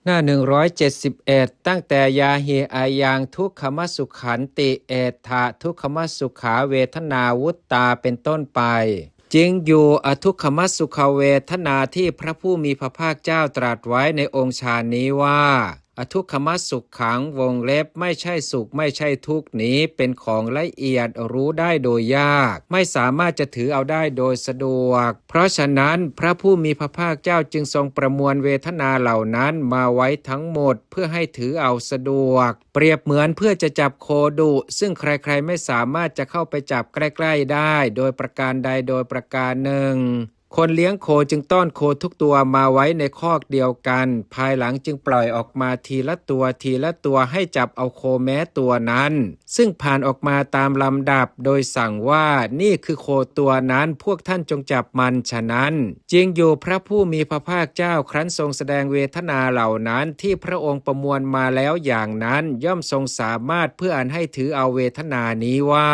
หน้า171ตั้งแต่ยาเฮอายังทุกขมสุขันติเอถะทุกขมสุขาเวทนาวุตตาเป็นต้นไปจริงอยู่อทุกขมสุขเวทนาที่พระผู้มีพระภาคเจ้าตรัสไว้ในองค์ฌานนี้ว่าอทุกขมสุขขังวงเล็บไม่ใช่สุขไม่ใช่ทุกข์นี้เป็นของละเอียดรู้ได้โดยยากไม่สามารถจะถือเอาได้โดยสะดวกเพราะฉะนั้นพระผู้มีพระภาคเจ้าจึงทรงประมวลเวทนาเหล่านั้นมาไว้ทั้งหมดเพื่อให้ถือเอาสะดวกเปรียบเหมือนเพื่อจะจับโคดุซึ่งใครๆไม่สามารถจะเข้าไปจับใกล้ๆได้โดยประการใดโดยประการหนึ่งคนเลี้ยงโคจึงต้อนโคทุกตัวมาไว้ในคอกเดียวกันภายหลังจึงปล่อยออกมาทีละตัวทีละตัวให้จับเอาโคแม้ตัวนั้นซึ่งผ่านออกมาตามลำดับโดยสั่งว่านี่คือโคตัวนั้นพวกท่านจงจับมันฉะนั้นจริงอยู่พระผู้มีพระภาคเจ้าครั้นทรงแสดงเวทนาเหล่านั้นที่พระองค์ประมวลมาแล้วอย่างนั้นย่อมทรงสามารถเพื่ออันให้ถือเอาเวทนานี้ว่า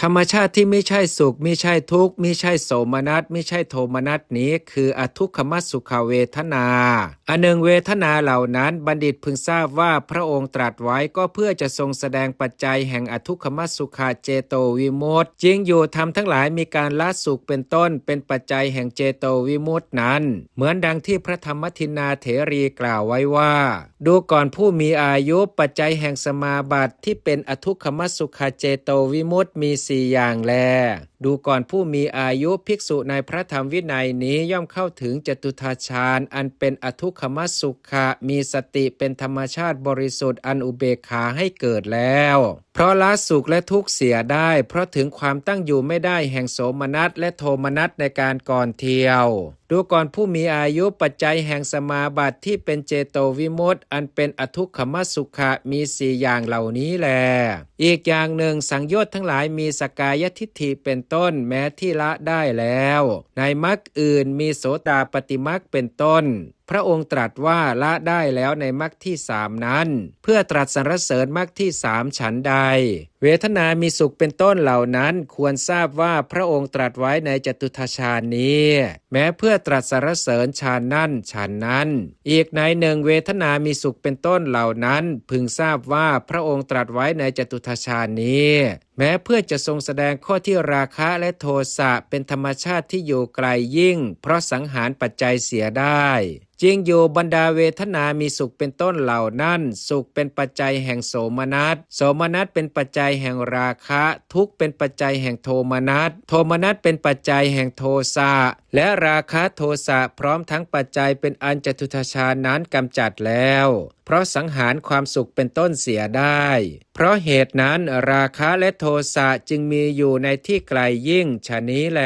ธรรมชาติที่ไม่ใช่สุขไม่ใช่ทุกข์ไม่ใช่โสมนัสไม่ใช่โทมนัสนี้คืออทุกขมสุขเวทนาอันหนึ่งเวทนาเหล่านั้นบัณฑิตพึงทราบว่าพระองค์ตรัสไว้ก็เพื่อจะทรงแสดงปัจจัยแห่งอทุกขมสุขเจโตวิมุตติจริงอยู่ธรรมทั้งหลายมีการละสุขเป็นต้นเป็นปัจจัยแห่งเจโตวิมุตตินั้นเหมือนดังที่พระธรรมทินนาเถรีกล่าวไว้ว่าดูก่อนผู้มีอายุปัจจัยแห่งสมาบัติที่เป็นอทุกขมสุขเจโตวิมุตติมี4อย่างแลดูก่อนผู้มีอายุภิกษุในพระธรรมวินัยนี้ย่อมเข้าถึงจตุทาฌานอันเป็นอทุกขมสุขะมีสติเป็นธรรมชาติบริสุทธิ์อันอุเบกขาให้เกิดแล้วเพราะละสุขและทุกข์เสียได้เพราะถึงความตั้งอยู่ไม่ได้แห่งโสมนัสและโทมนัสในการก่อนเที่ยวดูก่อนผู้มีอายุปัจจัยแห่งสมาบัติที่เป็นเจโตวิมุตติอันเป็นอทุกขมสุขะมี4อย่างเหล่านี้แลอีกอย่างหนึ่งสังโยชน์ทั้งหลายมีสกายทิฏฐิเป็นต้นแม้ที่ละได้แล้วในมรรคอื่นมีโสดาปัตติมรรคเป็นต้นพระองค์ตรัสว่าละได้แล้วในมรรคที่3นั้นเพื่อตรัสสรรเสริญมรรคที่3ฉันใดเวทนามีสุขเป็นต้นเหล่านั้นควรทราบว่าพระองค์ตรัสไว้ในจตุทฌานนี้แม้เพื่อตรัสสรรเสริญฌานนั้นฉันนั้นอีกในหนึ่งเวทนามีสุขเป็นต้นเหล่านั้นพึงทราบว่าพระองค์ตรัสไว้ในจตุทฌานนี้แม้เพื่อจะทรงแสดงข้อที่ราคะและโทสะเป็นธรรมชาติที่อยู่ไกลยิ่งเพราะสังหารปัจจัยเสียได้จริงอยู่บรรดาเวทนามีสุขเป็นต้นเหล่านั้นสุขเป็นปัจจัยแห่งโสมนัสโสมนัสเป็นปัจจัยแห่งราคะทุกข์เป็นปัจจัยแห่งโทมนัสโทมนัสเป็นปัจจัยแห่งโทสะและราคะโทสะพร้อมทั้งปัจจัยเป็นอันจตุทฌานนั้นกำจัดแล้วเพราะสังหารความสุขเป็นต้นเสียได้เพราะเหตุนั้นราคะและโทสะจึงมีอยู่ในที่ไกลยิ่งฉะนี้แล